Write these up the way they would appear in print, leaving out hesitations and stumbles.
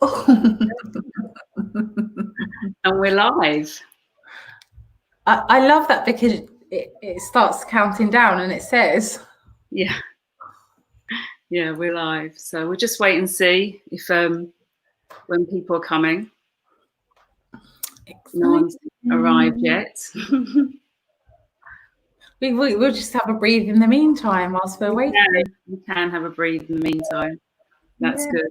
And we're live. I love that because it starts counting down and it says. Yeah. Yeah, we're live. So we'll just wait and see if when people are coming. No one's arrived yet. We'll just have a breathe in the meantime whilst we're waiting. We can have a breathe in the meantime. That's good.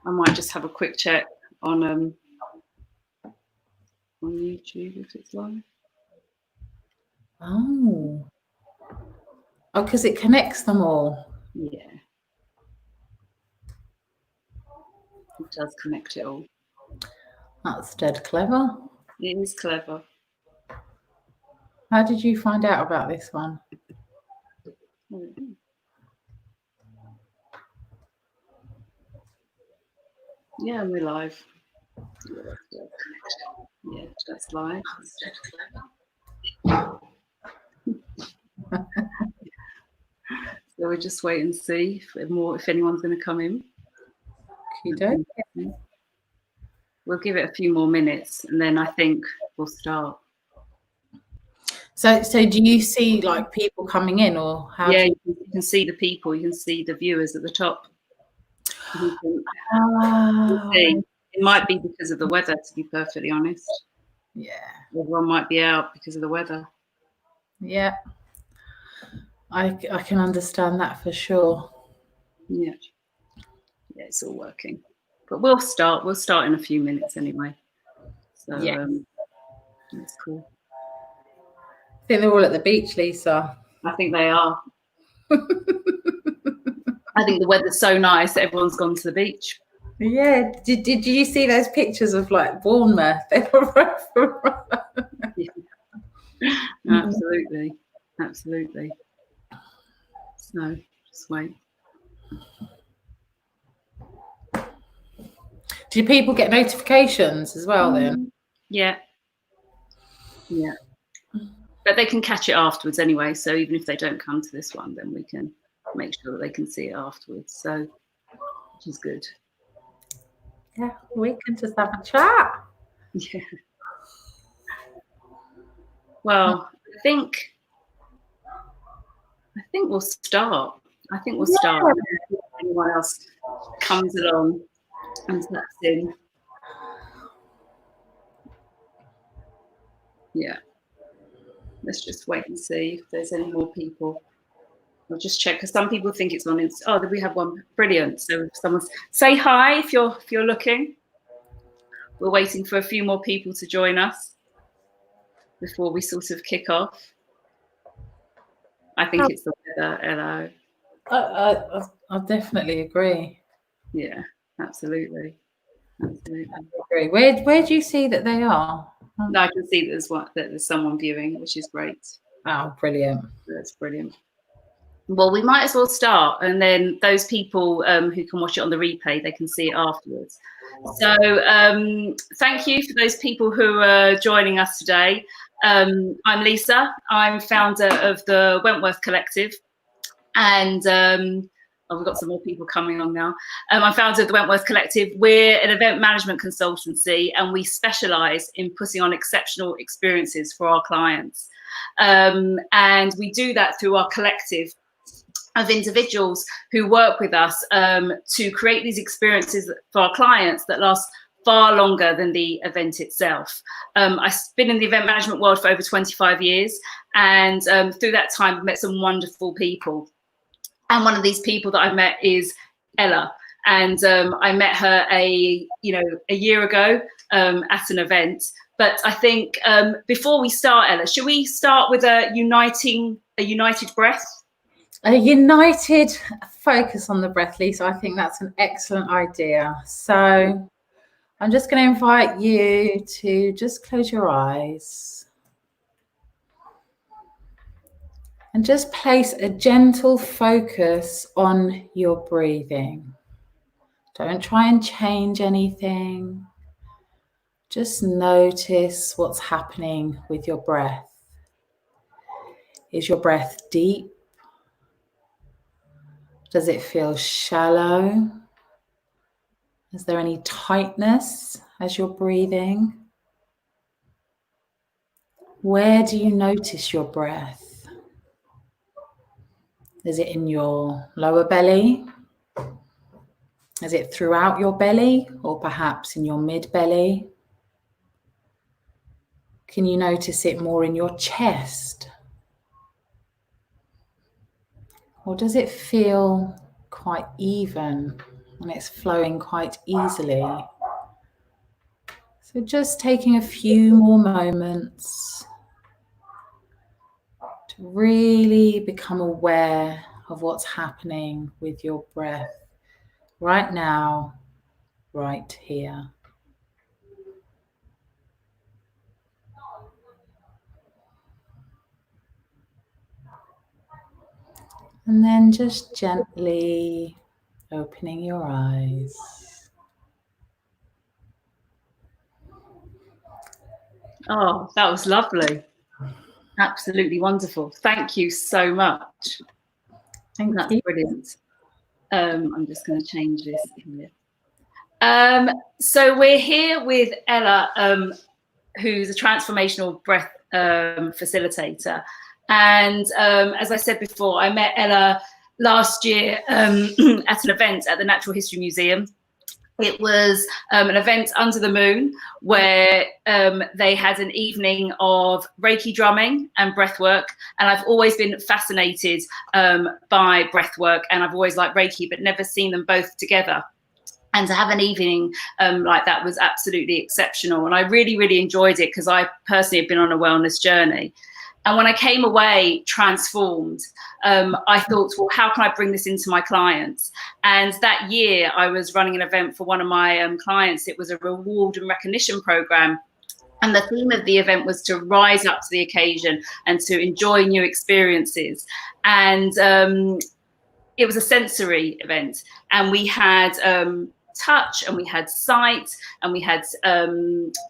I might just have a quick check on YouTube if it's live. Oh, because it connects them all. Yeah. It does connect it all. That's dead clever. It is clever. How did you find out about this one? Yeah, we're live. Yeah, that's live. So we'll just wait and see if anyone's going to come in. Okay. We'll give it a few more minutes and then I think we'll start. So do you see like people coming in, or how? Yeah, you can see the people. You can see the viewers at the top. You can see. It might be because of the weather, to be perfectly honest. Yeah. Everyone might be out because of the weather. Yeah. I can understand that for sure. Yeah. Yeah, it's all working. But we'll start. We'll start in a few minutes anyway. So yeah. That's cool. I think they're all at the beach, Lisa. I think they are. I think the weather's so nice that everyone's gone to the beach. Yeah. Did you see those pictures of like Bournemouth? They were Yeah. Absolutely. So just wait. Do people get notifications as well then? Yeah. But they can catch it afterwards anyway. So even if they don't come to this one, then we can make sure that they can see it afterwards. So, which is good. Yeah, we can just have a chat. Yeah. Well, I think we'll start. I think we'll start. If anyone else comes along and taps in. Yeah. Let's just wait and see if there's any more people. I'll just check because some people think it's on Insta. Oh, we have one. Brilliant. So if someone's say hi if you're looking. We're waiting for a few more people to join us before we sort of kick off. I think it's the weather, Hello. I definitely agree. Yeah, absolutely. I agree. Where do you see that they are? No, I can see that there's someone viewing, which is great. Oh, brilliant. That's brilliant. Well, we might as well start, and then those people who can watch it on the replay, they can see it afterwards. So thank you for those people who are joining us today. I'm Lisa. I'm founder of the Wentworth Collective, and we've got some more people coming on now. I'm founder of the Wentworth Collective. We're an event management consultancy, and we specialise in putting on exceptional experiences for our clients. And we do that through our collective of individuals who work with us to create these experiences for our clients that last far longer than the event itself. I've been in the event management world for over 25 years, and through that time I've met some wonderful people. And one of these people that I've met is Ella, and I met her a year ago at an event. But I think before we start, Ella, should we start with a united breath? A united focus on the breath, Lisa. I think that's an excellent idea. So I'm just going to invite you to just close your eyes and just place a gentle focus on your breathing. Don't try and change anything. Just notice what's happening with your breath. Is your breath deep? Does it feel shallow? Is there any tightness as you're breathing? Where do you notice your breath? Is it in your lower belly? Is it throughout your belly, or perhaps in your mid belly? Can you notice it more in your chest? Or does it feel quite even and it's flowing quite easily? So just taking a few more moments to really become aware of what's happening with your breath right now, right here. And then just gently opening your eyes. Oh, that was lovely. Absolutely wonderful. Thank you so much. That's brilliant. I'm just going to change this here. So we're here with Ella, who's a transformational breath facilitator. And as I said before, I met Ella last year at an event at the Natural History Museum. It was an event under the moon where they had an evening of Reiki drumming and breath work. And I've always been fascinated by breath work, and I've always liked Reiki, but never seen them both together. And to have an evening like that was absolutely exceptional. And I really, really enjoyed it because I personally have been on a wellness journey. And when I came away transformed, I thought, well, how can I bring this into my clients? And that year I was running an event for one of my clients. It was a reward and recognition program. And the theme of the event was to rise up to the occasion and to enjoy new experiences. And it was a sensory event. And we had touch, and we had sight, and we had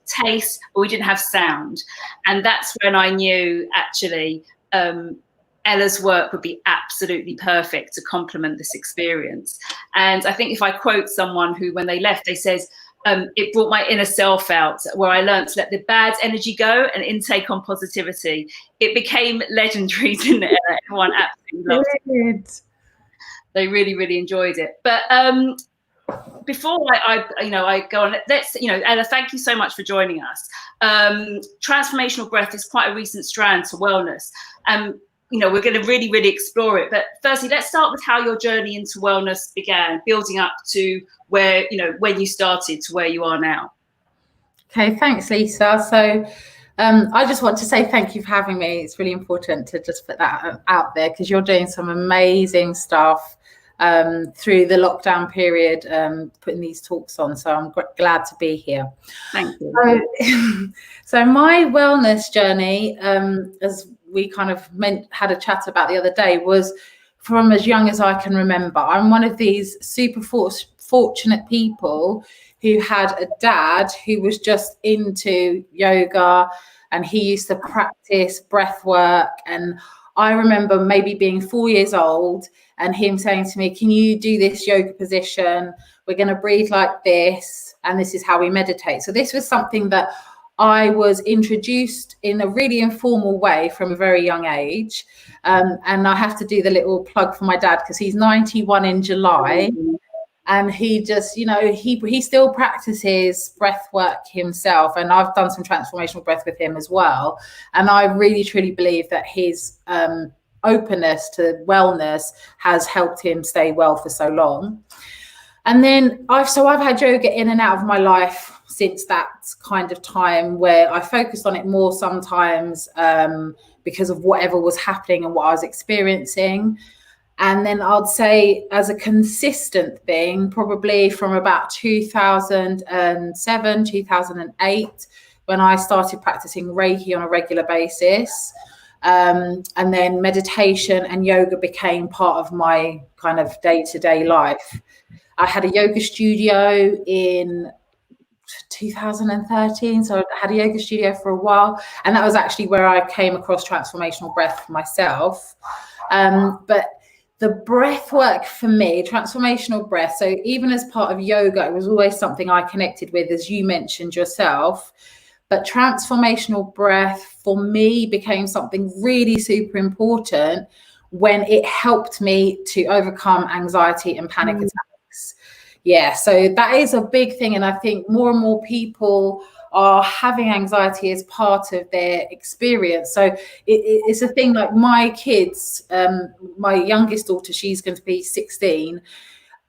taste, but we didn't have sound. And that's when I knew actually Ella's work would be absolutely perfect to complement this experience. And I think if I quote someone who, when they left, they says, it brought my inner self out, where I learned to let the bad energy go and intake on positivity. It became legendary, didn't it? Everyone absolutely loved it. They really, really enjoyed it. But before I go on, let's, Ella, thank you so much for joining us. Transformational breath is quite a recent strand to wellness. We're going to really, really explore it. But firstly, let's start with how your journey into wellness began, building up to where, when you started to where you are now. Okay, thanks, Lisa. So I just want to say thank you for having me. It's really important to just put that out there, because you're doing some amazing stuff through the lockdown period, putting these talks on. So I'm glad to be here. Thank you. So my wellness journey, as we kind of had a chat about the other day, was from as young as I can remember. I'm one of these super fortunate people who had a dad who was just into yoga, and he used to practice breath work. And I remember maybe being 4 years old and him saying to me, can you do this yoga position? We're going to breathe like this, and this is how we meditate. So this was something that I was introduced in a really informal way from a very young age. And I have to do the little plug for my dad, because he's 91 in July. And he just, he still practices breath work himself. And I've done some transformational breath with him as well. And I really, truly believe that his openness to wellness has helped him stay well for so long. And then I've had yoga in and out of my life since that kind of time, where I focused on it more sometimes because of whatever was happening and what I was experiencing. And then I'd say as a consistent thing, probably from about 2007, 2008, when I started practicing Reiki on a regular basis. And then meditation and yoga became part of my kind of day-to-day life. I had a yoga studio in 2013. So I had a yoga studio for a while. And that was actually where I came across transformational breath for myself. But the breath work for me, transformational breath. So even as part of yoga, it was always something I connected with, as you mentioned yourself. But transformational breath for me became something really super important when it helped me to overcome anxiety and panic attacks. Yeah, so that is a big thing. And I think more and more people are having anxiety as part of their experience. So it's a thing. Like my kids, my youngest daughter, she's going to be 16,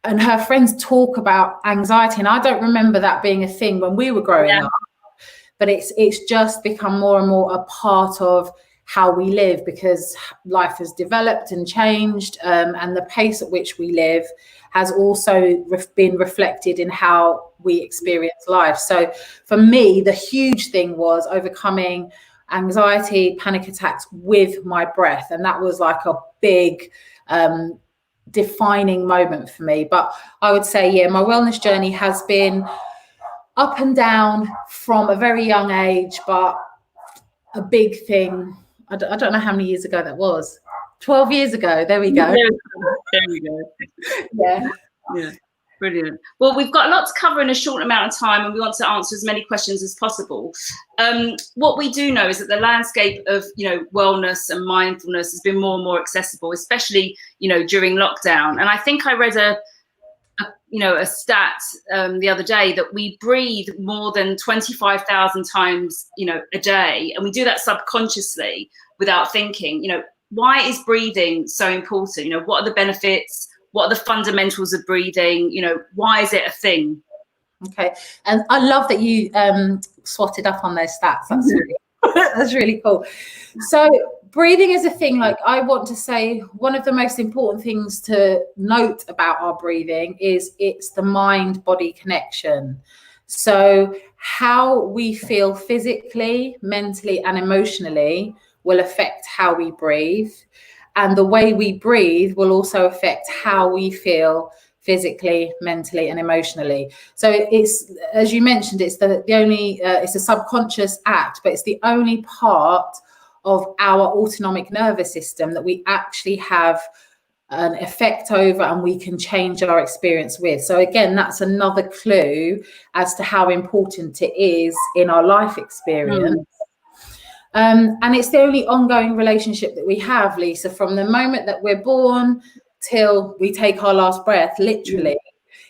and her friends talk about anxiety. And I don't remember that being a thing when we were growing up, but it's just become more and more a part of how we live, because life has developed and changed, and the pace at which we live has also been reflected in how we experience life. So for me, the huge thing was overcoming anxiety, panic attacks with my breath. And that was like a big defining moment for me. But I would say, yeah, my wellness journey has been up and down from a very young age, but a big thing. I don't know how many years ago that was. 12 years ago. There we go. There we go. Yeah. Brilliant. Well, we've got a lot to cover in a short amount of time, and we want to answer as many questions as possible. What we do know is that the landscape of, wellness and mindfulness has been more and more accessible, especially, during lockdown. And I think I read a stat the other day that we breathe more than 25,000 times, a day, and we do that subconsciously without thinking. Why is breathing so important? What are the benefits? What are the fundamentals of breathing? Why is it a thing? Okay, and I love that you swatted up on those stats. That's really, that's really cool. So breathing is a thing. Like, I want to say one of the most important things to note about our breathing is it's the mind-body connection. So how we feel physically, mentally, and emotionally will affect how we breathe. And the way we breathe will also affect how we feel physically, mentally, and emotionally. So it's, as you mentioned, it's the only, it's a subconscious act, but it's the only part of our autonomic nervous system that we actually have an effect over, and we can change our experience with. So again, that's another clue as to how important it is in our life experience. And it's the only ongoing relationship that we have, Lisa, from the moment that we're born till we take our last breath, literally.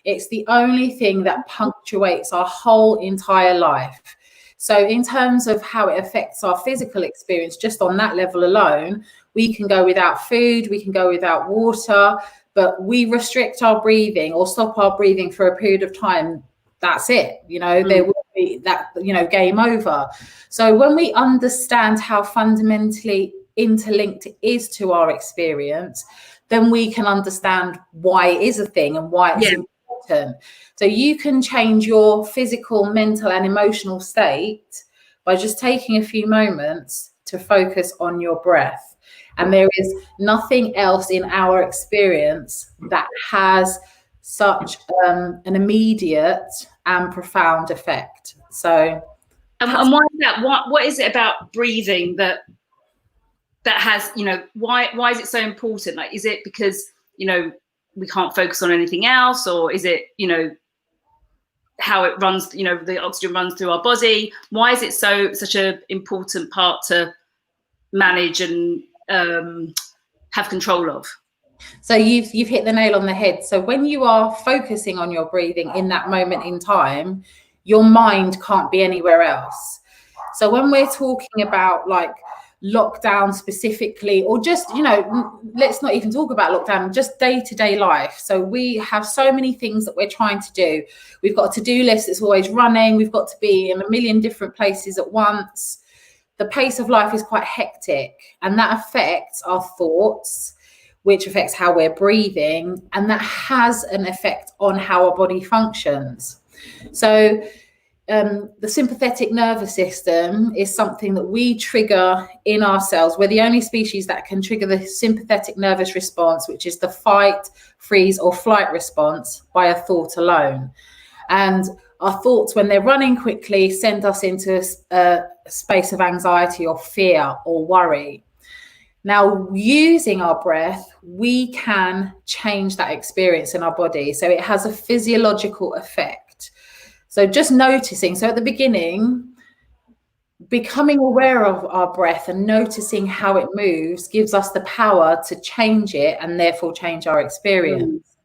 It's the only thing that punctuates our whole entire life. So in terms of how it affects our physical experience, just on that level alone, we can go without food, we can go without water, but we restrict our breathing or stop our breathing for a period of time. That's it. There will be that, game over. So when we understand how fundamentally interlinked it is to our experience, then we can understand why it is a thing and why it's important. So you can change your physical, mental, and emotional state by just taking a few moments to focus on your breath. And there is nothing else in our experience that has such an immediate and profound effect. So, and why is that? What is it about breathing that has, why is it so important? Like, is it because we can't focus on anything else, or is it how it runs? The oxygen runs through our body. Why is it such an important part to manage and have control of? So you've hit the nail on the head. So when you are focusing on your breathing in that moment in time, your mind can't be anywhere else. So when we're talking about like lockdown specifically, or just, let's not even talk about lockdown, just day-to-day life. So we have so many things that we're trying to do. We've got a to-do list that's always running. We've got to be in a million different places at once. The pace of life is quite hectic, and that affects our thoughts, which affects how we're breathing, and that has an effect on how our body functions. So the sympathetic nervous system is something that we trigger in ourselves. We're the only species that can trigger the sympathetic nervous response, which is the fight, freeze, or flight response, by a thought alone. And our thoughts, when they're running quickly, send us into a space of anxiety or fear or worry. Now, using our breath, we can change that experience in our body. So it has a physiological effect. So just noticing. So at the beginning, becoming aware of our breath and noticing how it moves gives us the power to change it and therefore change our experience.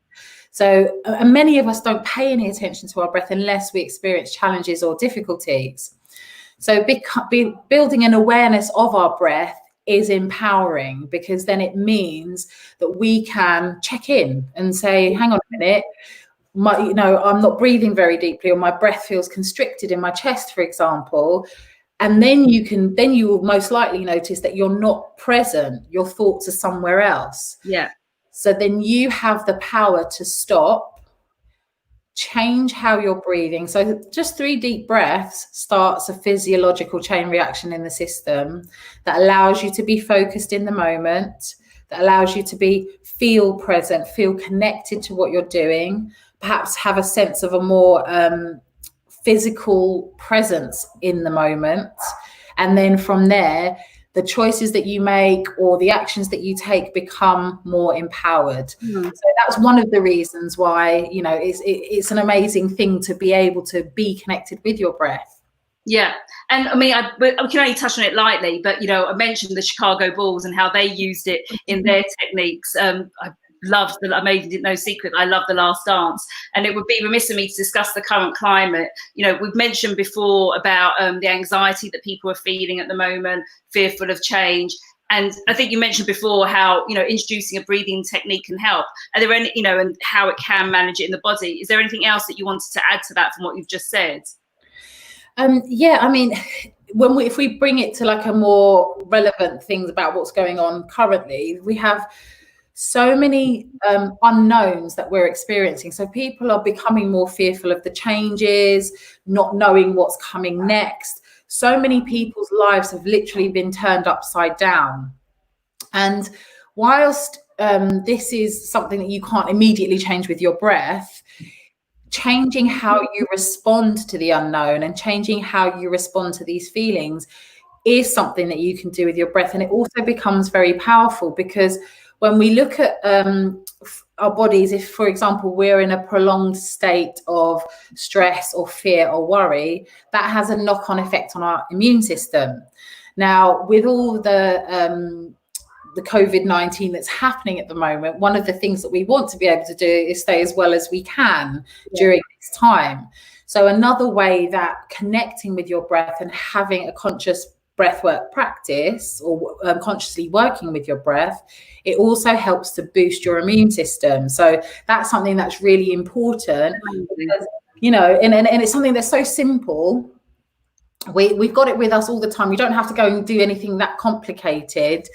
So, and many of us don't pay any attention to our breath unless we experience challenges or difficulties. So building an awareness of our breath is empowering, because then it means that we can check in and say, hang on a minute, I'm not breathing very deeply, or my breath feels constricted in my chest, for example. And then you will most likely notice that you're not present. Your thoughts are somewhere else. Yeah. So then you have the power to stop, change how you're breathing. So just 3 deep breaths starts a physiological chain reaction in the system that allows you to be focused in the moment, that allows you to feel present, feel connected to what you're doing, perhaps have a sense of a more physical presence in the moment. And then from there, the choices that you make or the actions that you take become more empowered. So that's one of the reasons why, it's an amazing thing to be able to be connected with your breath. Yeah. And I mean, I can only touch on it lightly, but, I mentioned the Chicago Bulls and how they used it in their techniques. I made it no secret, I love The Last Dance, and it would be remiss of me to discuss the current climate. We've mentioned before about the anxiety that people are feeling at the moment, fearful of change. And I think you mentioned before how, introducing a breathing technique can help. Are there any, and how it can manage it in the body? Is there anything else that you wanted to add to that from what you've just said? Yeah, I mean, if we bring it to like a more relevant things about what's going on currently, we have so many unknowns that we're experiencing. So people are becoming more fearful of the changes, not knowing what's coming next. So many people's lives have literally been turned upside down. And whilst this is something that you can't immediately change with your breath, changing how you respond to the unknown and changing how you respond to these feelings is something that you can do with your breath. And it also becomes very powerful, because when we look at our bodies, if, for example, we're in a prolonged state of stress or fear or worry, that has a knock-on effect on our immune system. Now, with all the COVID-19 that's happening at the moment, one of the things that we want to be able to do is stay as well as we can during this time. So another way that connecting with your breath and having a conscious breathwork practice, or consciously working with your breath, it also helps to boost your immune system. So that's something that's really important, because, and it's something that's so simple. We've got it with us all the time. We don't have to go and do anything that complicated,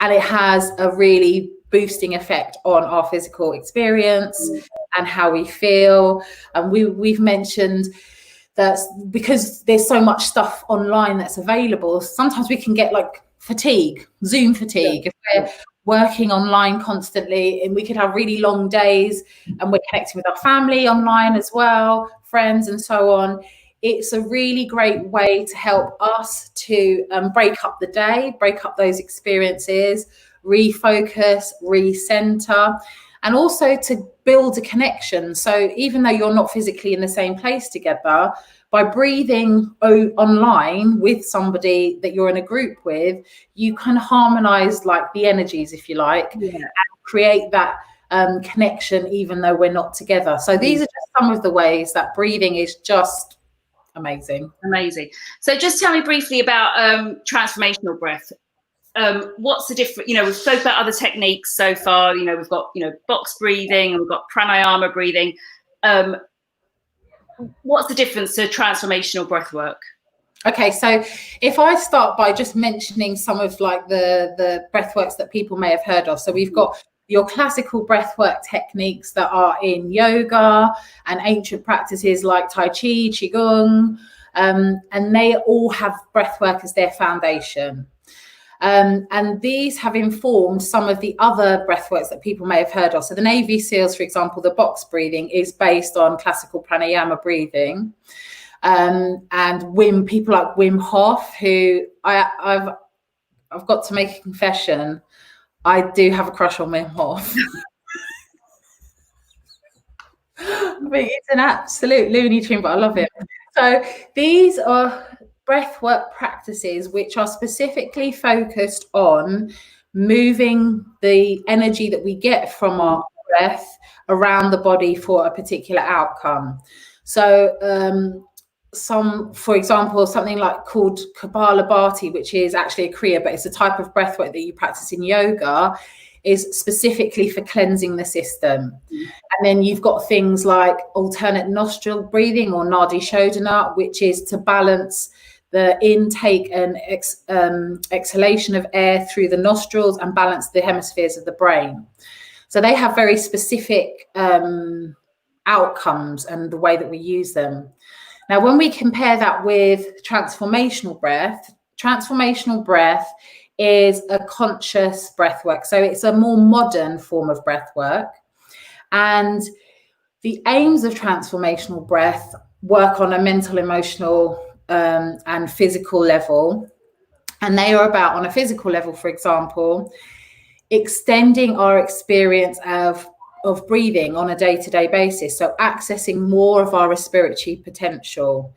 and it has a really boosting effect on our physical experience and how we feel. And we've mentioned that because there's so much stuff online that's available, sometimes we can get like fatigue, Zoom fatigue. If we're working online constantly, and we could have really long days, and we're connecting with our family online as well, friends and so on. It's a really great way to help us to break up the day, break up those experiences, refocus, recenter, and also to build a connection. So even though you're not physically in the same place together, by breathing online with somebody that you're in a group with, you can harmonize like the energies, if you like, and create that connection even though we're not together. So these are just some of the ways that breathing is just amazing. So just tell me briefly about transformational breath. What's the difference? We've spoken about other techniques so far. We've got box breathing, and we've got pranayama breathing. What's the difference to transformational breath work? Okay, so if I start by just mentioning some of like the breathworks that people may have heard of. So we've got your classical breathwork techniques that are in yoga and ancient practices like Tai Chi, Qigong, and they all have breathwork as their foundation. And these have informed some of the other breathworks that people may have heard of. So the Navy SEALs, for example, the box breathing is based on classical pranayama breathing. And people like Wim Hof, who I've got to make a confession. I do have a crush on Wim Hof. I think it's an absolute Looney Tune, but I love it. So these are breathwork practices which are specifically focused on moving the energy that we get from our breath around the body for a particular outcome. So for example, something like called Kapalabhati, which is actually a Kriya, but it's a type of breathwork that you practice in yoga, is specifically for cleansing the system. And then you've got things like alternate nostril breathing or Nadi Shodhana, which is to balance the intake and exhalation of air through the nostrils and balance the hemispheres of the brain. So they have very specific outcomes and the way that we use them. Now, when we compare that with transformational breath is a conscious breath work. So it's a more modern form of breath work. And the aims of transformational breath work on a mental, emotional, and physical level. And they are about, on a physical level, for example, extending our experience of breathing on a day-to-day basis. So accessing more of our respiratory potential.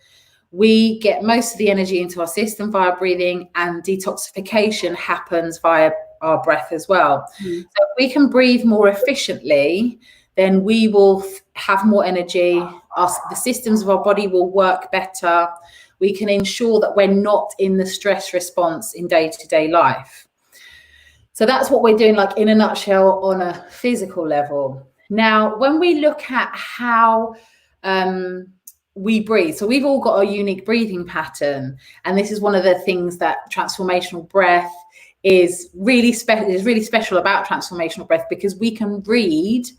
We get most of the energy into our system via breathing, and detoxification happens via our breath as well. So if we can breathe more efficiently, then we will have more energy. The systems of our body will work better. We can ensure that we're not in the stress response in day-to-day life. So that's what we're doing, like in a nutshell, on a physical level. Now, when we look at how we breathe, so we've all got a unique breathing pattern, and this is one of the things that transformational breath is really special about transformational breath, because we can read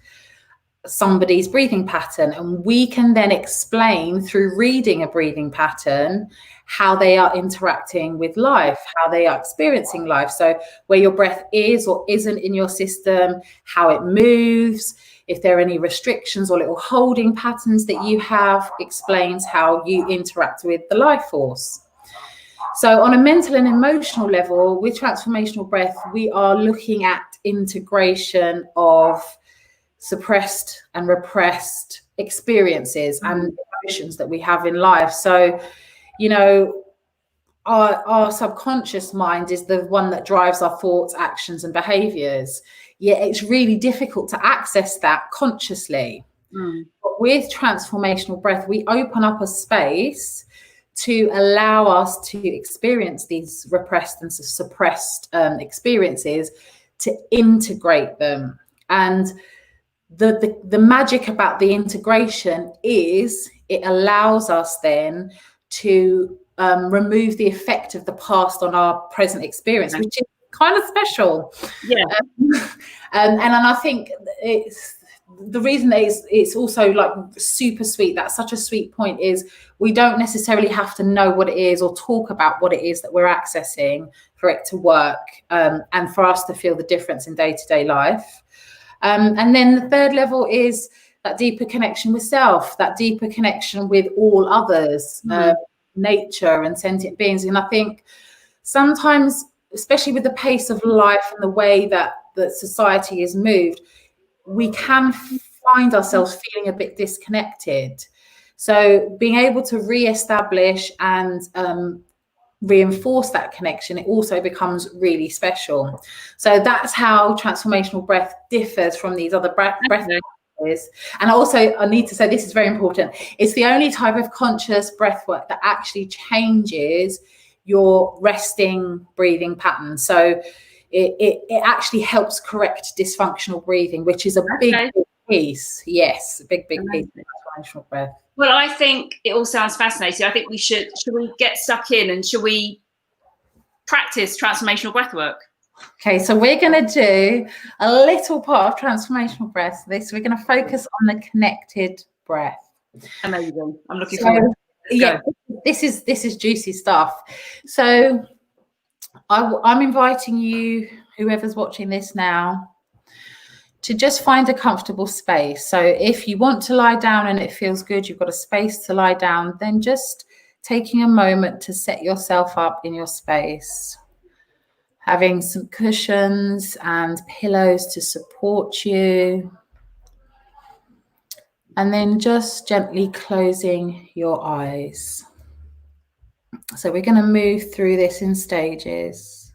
somebody's breathing pattern, and we can then explain through reading a breathing pattern how they are interacting with life, how they are experiencing life. So where your breath is or isn't in your system, how it moves, if there are any restrictions or little holding patterns that you have, explains how you interact with the life force. So on a mental and emotional level, with transformational breath, we are looking at integration of suppressed and repressed experiences and emotions that we have in life. So, you know, our subconscious mind is the one that drives our thoughts, actions, and behaviors. Yet it's really difficult to access that consciously. But with transformational breath, we open up a space to allow us to experience these repressed and suppressed experiences, to integrate them. And the magic about the integration is it allows us then to remove the effect of the past on our present experience, which is kind of special. Yeah. And I think it's the reason that it's also like super sweet. That's such a sweet point, is we don't necessarily have to know what it is or talk about what it is that we're accessing for it to work, and for us to feel the difference in day-to-day life. And then the third level is that deeper connection with self, that deeper connection with all others, nature and sentient beings. And I think sometimes, especially with the pace of life and the way that society is moved, we can find ourselves feeling a bit disconnected. So being able to re-establish and reinforce that connection, it also becomes really special. So that's how transformational breath differs from these other breath practices. And also, I need to say, this is very important, it's the only type of conscious breath work that actually changes your resting breathing pattern. So it actually helps correct dysfunctional breathing, which is a big piece. Yes, a big piece of transformational breath. Well, I think it all sounds fascinating. I think we should we get stuck in, and should we practice transformational breath work? Okay, so we're going to do a little part of transformational breath. We're going to focus on the connected breath. Amazing. I'm looking forward. Yeah, this is juicy stuff. So I'm inviting you, whoever's watching this now, to just find a comfortable space. So if you want to lie down and it feels good, you've got a space to lie down, then just taking a moment to set yourself up in your space. Having some cushions and pillows to support you. And then just gently closing your eyes. So we're going to move through this in stages.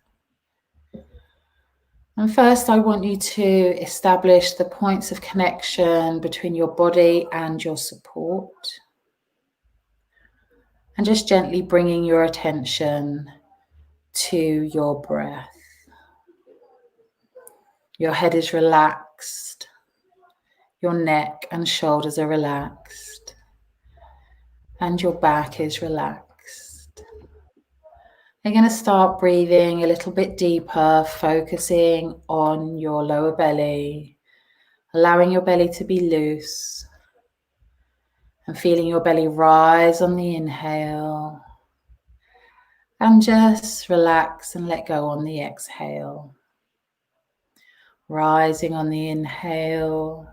And first, I want you to establish the points of connection between your body and your support. And just gently bringing your attention to your breath. Your head is relaxed. Your neck and shoulders are relaxed. And your back is relaxed. You're going to start breathing a little bit deeper, focusing on your lower belly, allowing your belly to be loose and feeling your belly rise on the inhale and just relax and let go on the exhale. Rising on the inhale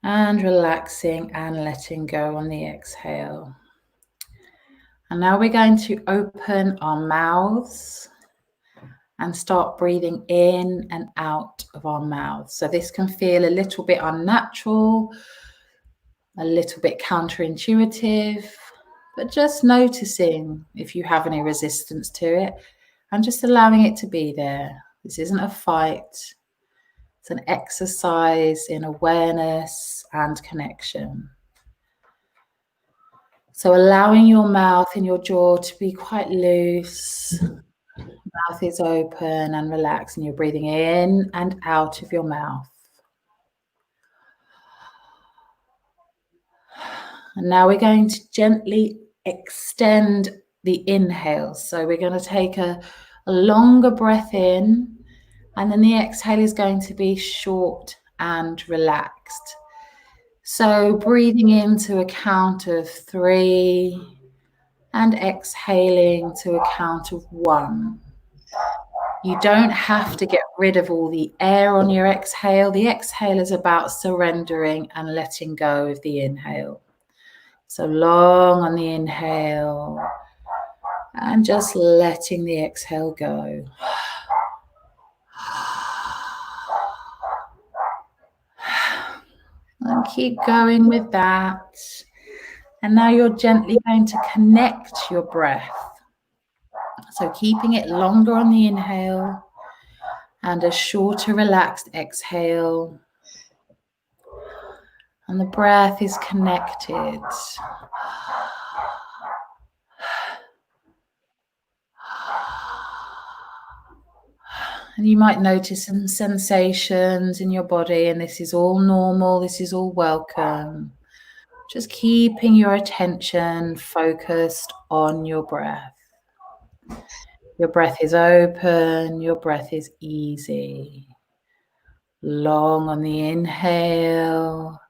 and relaxing and letting go on the exhale. And now we're going to open our mouths and start breathing in and out of our mouths. So this can feel a little bit unnatural, a little bit counterintuitive, but just noticing if you have any resistance to it and just allowing it to be there. This isn't a fight. It's an exercise in awareness and connection. So allowing your mouth and your jaw to be quite loose. Mouth is open and relaxed, and you're breathing in and out of your mouth. And now we're going to gently extend the inhale. So we're going to take a longer breath in, and then the exhale is going to be short and relaxed. So breathing into a count of 3 and exhaling to a count of 1. You don't have to get rid of all the air on your exhale. The exhale is about surrendering and letting go of the inhale. So long on the inhale and just letting the exhale go. And keep going with that. And now you're gently going to connect your breath. So keeping it longer on the inhale and a shorter relaxed exhale. And the breath is connected. And you might notice some sensations in your body, and this is all normal, this is all welcome. Just keeping your attention focused on your breath. Your breath is open, your breath is easy. Long on the inhale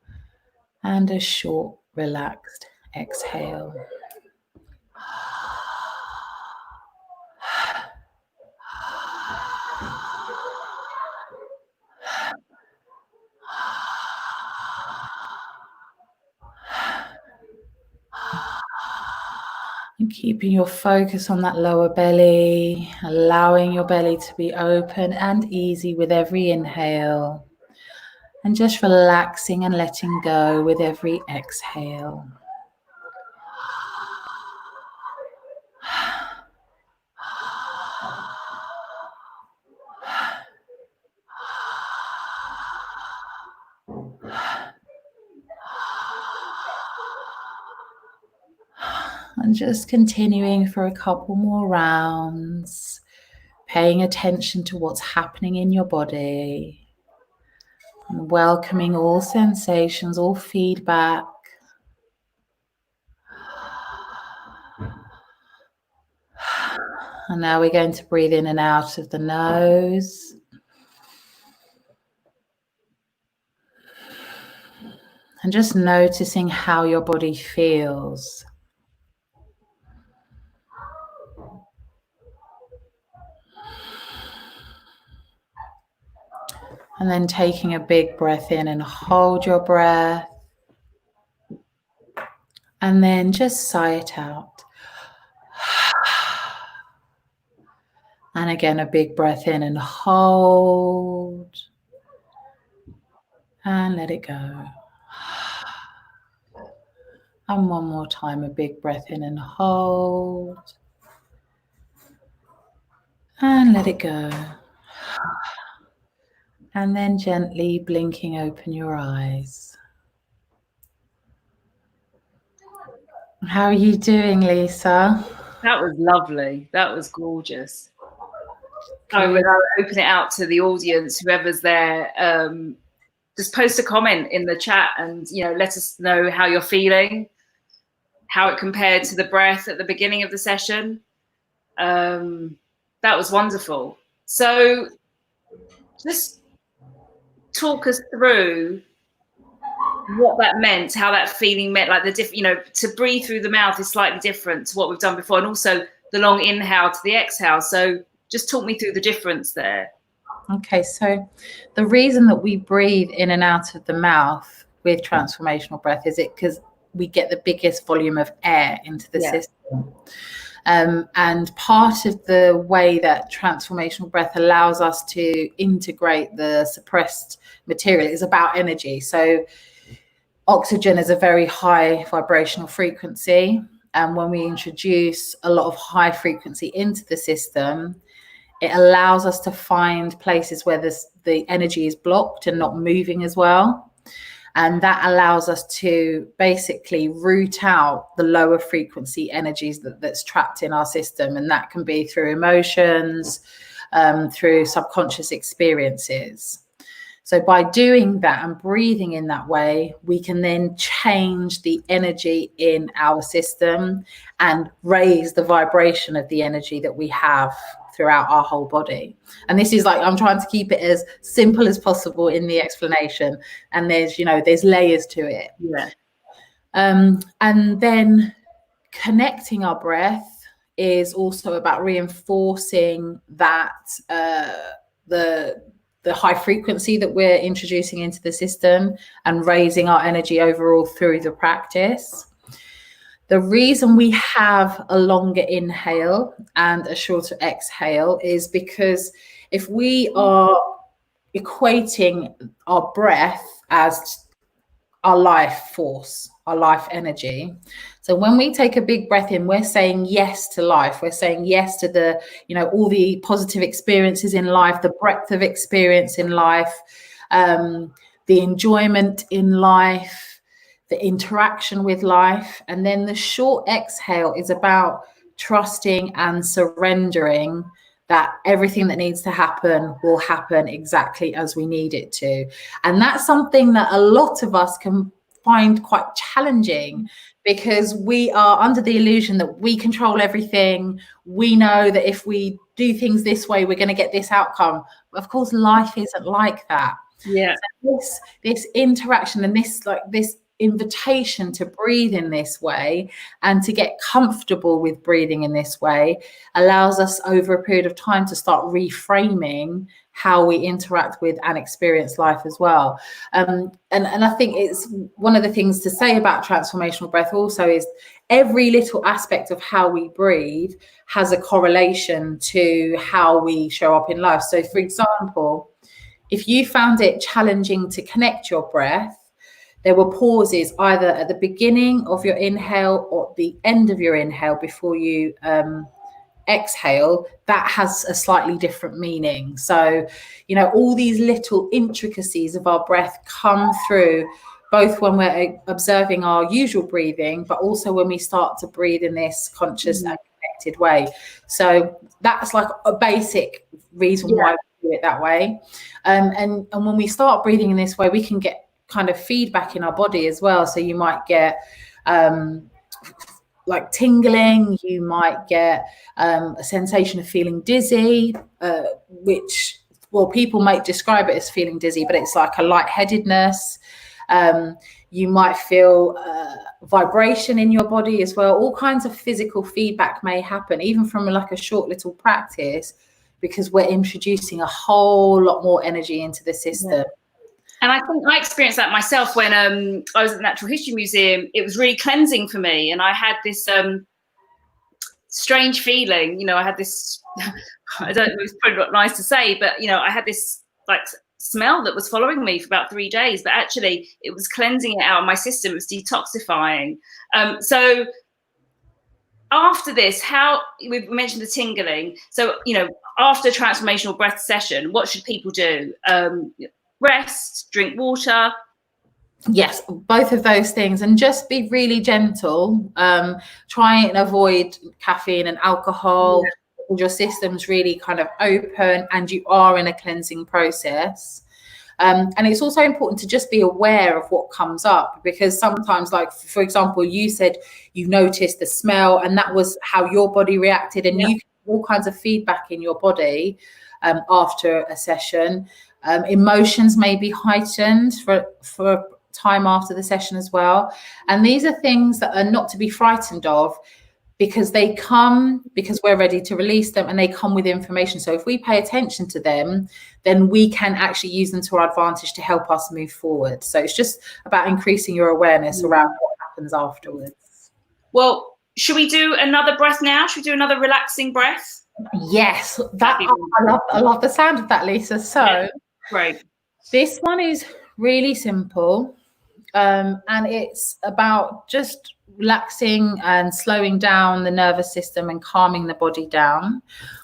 and a short, relaxed exhale. And keeping your focus on that lower belly, allowing your belly to be open and easy with every inhale, and just relaxing and letting go with every exhale. And just continuing for a couple more rounds, paying attention to what's happening in your body, and welcoming all sensations, all feedback. And now we're going to breathe in and out of the nose. And just noticing how your body feels. And then taking a big breath in and hold your breath. And then just sigh it out. And again, a big breath in and hold. And let it go. And one more time, a big breath in and hold. And let it go. And then gently blinking open your eyes. How are you doing, Lisa? That was lovely. That was gorgeous. I would open it out to the audience, whoever's there. Just post a comment in the chat and, let us know how you're feeling, how it compared to the breath at the beginning of the session. That was wonderful. So just talk us through what that meant, how that feeling meant, like to breathe through the mouth is slightly different to what we've done before, and also the long inhale to the exhale. So just talk me through the difference there. Okay, so the reason that we breathe in and out of the mouth with transformational breath is because we get the biggest volume of air into the system. And part of the way that transformational breath allows us to integrate the suppressed material is about energy. So oxygen is a very high vibrational frequency. And when we introduce a lot of high frequency into the system, it allows us to find places where the energy is blocked and not moving as well. And that allows us to basically root out the lower frequency energies that's trapped in our system. And that can be through emotions, through subconscious experiences. So by doing that and breathing in that way, we can then change the energy in our system and raise the vibration of the energy that we have throughout our whole body. And this is I'm trying to keep it as simple as possible in the explanation. And there's layers to it. Yeah. And then connecting our breath is also about reinforcing that the high frequency that we're introducing into the system and raising our energy overall through the practice. The reason we have a longer inhale and a shorter exhale is because if we are equating our breath as our life force, our life energy. So when we take a big breath in, we're saying yes to life. We're saying yes to the, all the positive experiences in life, the breadth of experience in life, the enjoyment in life, the interaction with life. And then the short exhale is about trusting and surrendering that everything that needs to happen will happen exactly as we need it to. And that's something that a lot of us can find quite challenging because we are under the illusion that we control everything. We know that if we do things this way, we're going to get this outcome. But of course, life isn't like that. Yeah. So this interaction and this invitation to breathe in this way and to get comfortable with breathing in this way allows us over a period of time to start reframing how we interact with and experience life as well. And I think it's one of the things to say about transformational breath also is every little aspect of how we breathe has a correlation to how we show up in life. So for example, if you found it challenging to connect your breath, there were pauses either at the beginning of your inhale or the end of your inhale before you exhale, that has a slightly different meaning. So, all these little intricacies of our breath come through both when we're observing our usual breathing, but also when we start to breathe in this conscious and connected way. So that's like a basic reason why we do it that way. And when we start breathing in this way, we can get kind of feedback in our body as well. So you might get like tingling, you might get a sensation of feeling dizzy, which, well, people might describe it as feeling dizzy, but it's like a lightheadedness. You might feel vibration in your body as well. All kinds of physical feedback may happen, even from like a short little practice, because we're introducing a whole lot more energy into the system. Yeah. And I think I experienced that myself when I was at the Natural History Museum. It was really cleansing for me. And I had this strange feeling. You know, I had this, I don't know, it's probably not nice to say, but, you know, I had this like smell that was following me for about 3 days, but actually it was cleansing it out of my system. It was detoxifying. So after this, how we've mentioned the tingling. So, you know, after transformational breath session, what should people do? Rest, drink water. Yes, both of those things, and just be really gentle. Try and avoid caffeine and alcohol. Yeah. Your system's really kind of open and you are in a cleansing process. And it's also important to just be aware of what comes up, because sometimes, like, for example, you said you noticed the smell and that was how your body reacted, and you get all kinds of feedback in your body after a session. Emotions may be heightened for time after the session as well. And these are things that are not to be frightened of, because they come because we're ready to release them, and they come with information. So if we pay attention to them, then we can actually use them to our advantage to help us move forward. So it's just about increasing your awareness around what happens afterwards. Well, should we do another breath now? Should we do another relaxing breath? Yes, I love the sound of that, Lisa. So great. This one is really simple, and it's about just relaxing and slowing down the nervous system and calming the body down.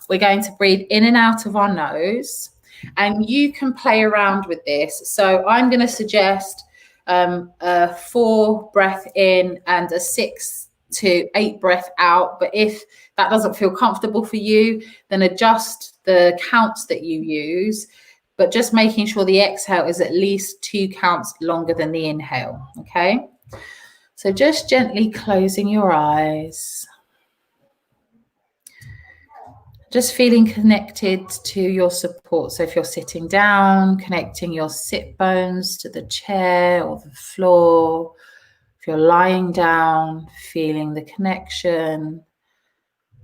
We're going to breathe in and out of our nose, and you can play around with this. So I'm going to suggest a 4 breath in and a 6 to 8 breath out. But if that doesn't feel comfortable for you, then adjust the counts that you use, but just making sure the exhale is at least 2 counts longer than the inhale. Okay. So just gently closing your eyes, just feeling connected to your support. So if you're sitting down, connecting your sit bones to the chair or the floor. If you're lying down, feeling the connection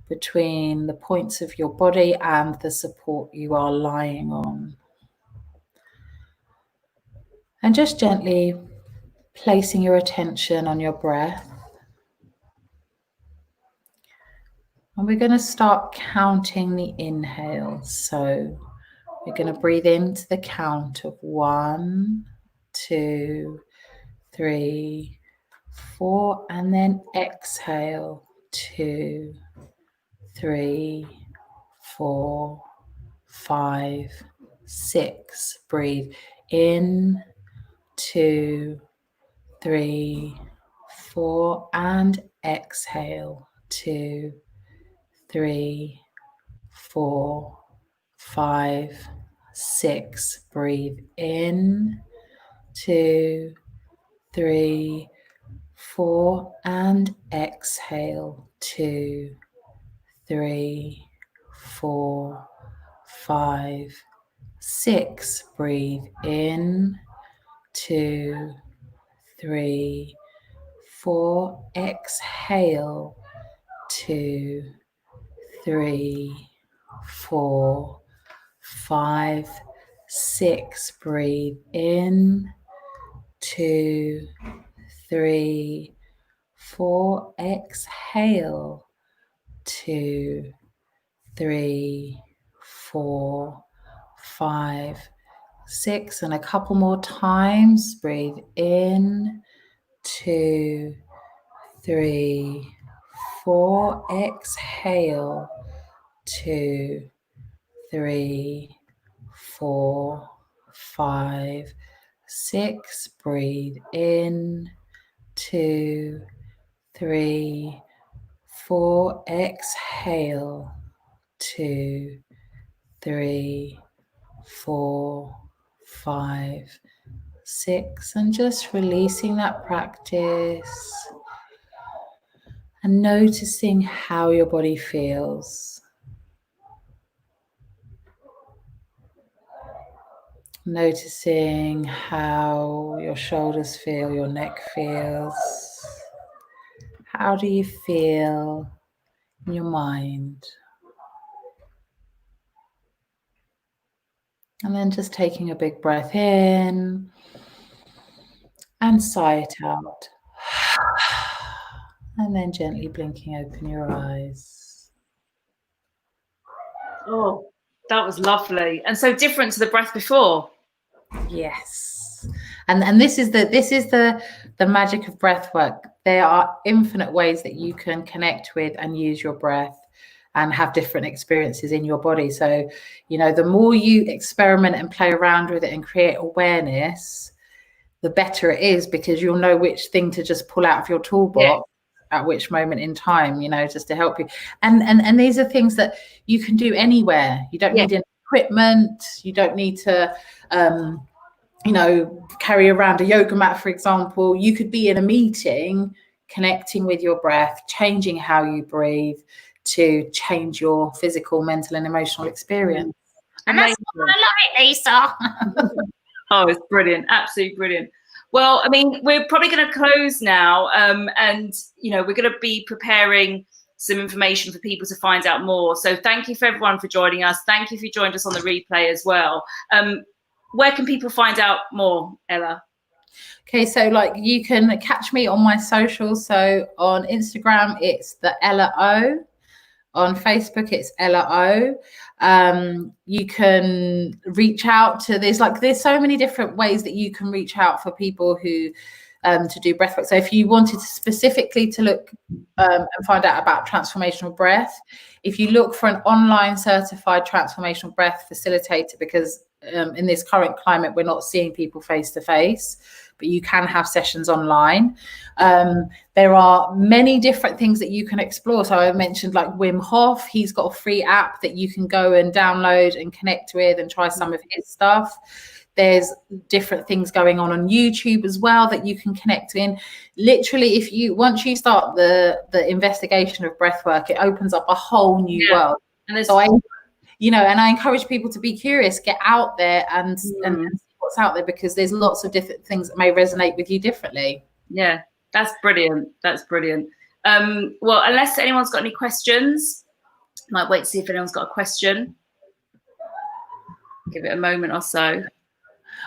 between the points of your body and the support you are lying on. And just gently placing your attention on your breath. And we're going to start counting the inhales. So we're going to breathe into the count of 1, 2, 3, 4, and then exhale 2, 3, 4, 5, 6. Breathe in, 2, 3, 4, and exhale 2, 3, 4, 5, 6. Breathe in, 2, 3, 4, and exhale 2, 3, 4, 5, 6. Breathe in, 2, 3, 4. Exhale 2, 3, 4, 5, 6. Breathe in, 2, 3, 4. Exhale 2, 3, 4, 5, 6. And a couple more times. Breathe in, 2, 3, 4. Exhale 2, 3, 4, 5, 6. Breathe in, 2, 3, 4. Exhale 2, 3, 4, 5, 6. And just releasing that practice and noticing how your body feels. Noticing how your shoulders feel, your neck feels. How do you feel in your mind? And then just taking a big breath in and sigh it out. And then gently blinking open your eyes. Oh, that was lovely. And so different to the breath before. Yes. And this is the magic of breath work. There are infinite ways that you can connect with and use your breath and have different experiences in your body. So, you know, the more you experiment and play around with it and create awareness, the better it is, because you'll know which thing to just pull out of your toolbox at which moment in time, you know, just to help you. And these are things that you can do anywhere. You don't need any equipment. You don't need to you know, carry around a yoga mat, for example. You could be in a meeting, connecting with your breath, changing how you breathe to change your physical, mental, and emotional experience. And that's why I love it, Lisa. Oh, it's brilliant. Absolutely brilliant. Well, I mean, we're probably going to close now. And, you know, we're going to be preparing some information for people to find out more. So thank you for everyone for joining us. Thank you if you joined us on the replay as well. Where can people find out more, Ella? Okay, so like you can catch me on my socials. So on Instagram, it's the Ella O. On Facebook, it's Ella O. You can reach out to there's so many different ways that you can reach out for people who to do breathwork. So if you wanted specifically to look and find out about transformational breath, if you look for an online certified transformational breath facilitator, because in this current climate, we're not seeing people face to face, but you can have sessions online. There are many different things that you can explore. So I mentioned like Wim Hof, he's got a free app that you can go and download and connect with and try some of his stuff. There's different things going on YouTube as well that you can connect in. Literally, once you start the investigation of breathwork, it opens up a whole new world. And so I encourage people to be curious, get out there and see what's out there, because there's lots of different things that may resonate with you differently. Yeah, that's brilliant. That's brilliant. Well, unless anyone's got any questions, might wait to see if anyone's got a question. Give it a moment or so.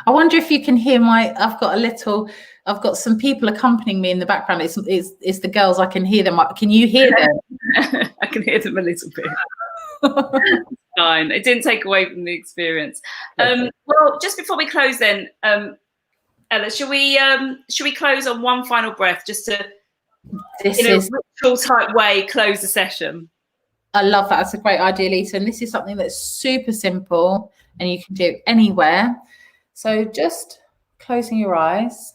I wonder if you can hear I've got some people accompanying me in the background. It's the girls. I can hear them. Can you hear them? I can hear them a little bit. Fine. It didn't take away from the experience. Well, just before we close then, Ella, should we close on one final breath, just to in a ritual type way close the session? I love that. That's a great idea, Lisa. And this is something that's super simple and you can do anywhere. So just closing your eyes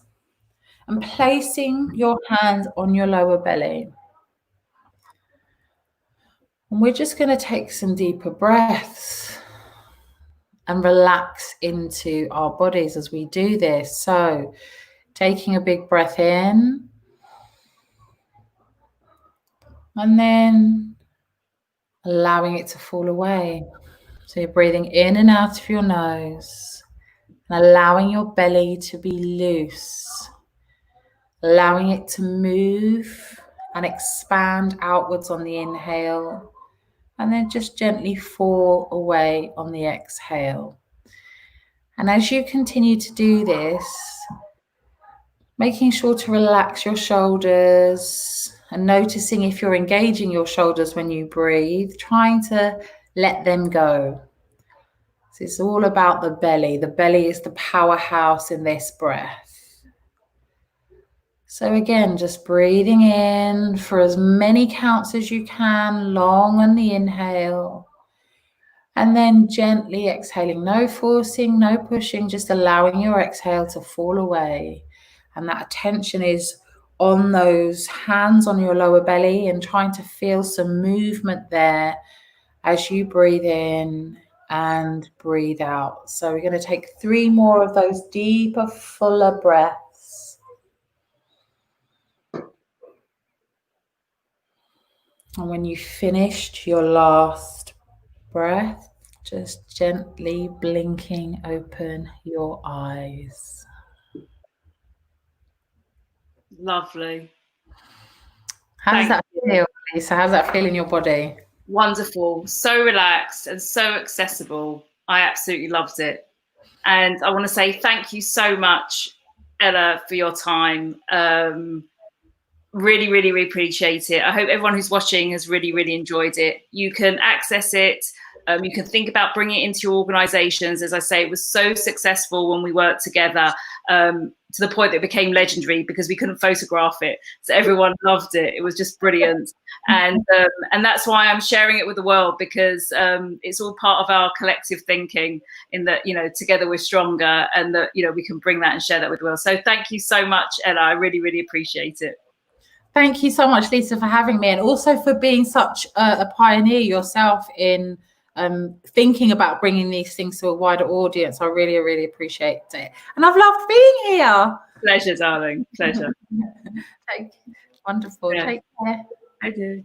and placing your hands on your lower belly. And we're just going to take some deeper breaths and relax into our bodies as we do this. So taking a big breath in and then allowing it to fall away. So you're breathing in and out of your nose and allowing your belly to be loose, allowing it to move and expand outwards on the inhale, and then just gently fall away on the exhale. And as you continue to do this, making sure to relax your shoulders and noticing if you're engaging your shoulders when you breathe, trying to let them go. So it's all about the belly. The belly is the powerhouse in this breath. So again, just breathing in for as many counts as you can, long on the inhale. And then gently exhaling, no forcing, no pushing, just allowing your exhale to fall away. And that attention is on those hands on your lower belly and trying to feel some movement there as you breathe in and breathe out. So we're going to take 3 more of those deeper, fuller breaths. And when you've finished your last breath, just gently blinking open your eyes. Lovely. How does that feel, Lisa? How does that feel in your body? Wonderful. So relaxed and so accessible. I absolutely loved it. And I want to say thank you so much, Ella, for your time. Really, really appreciate it. I hope everyone who's watching has really, really enjoyed it. You can access it You can think about bringing it into your organizations. As I say, it was so successful when we worked together, to the point that it became legendary because we couldn't photograph it. So everyone loved it. It was just brilliant. And that's why I'm sharing it with the world, because it's all part of our collective thinking, in that, you know, together we're stronger, and that, you know, we can bring that and share that with the world. So thank you so much, Ella. I really, really appreciate it. Thank you so much, Lisa, for having me, and also for being such a pioneer yourself in thinking about bringing these things to a wider audience. I really, really appreciate it. And I've loved being here. Pleasure, darling. Pleasure. Wonderful. Yeah. Take care. I do.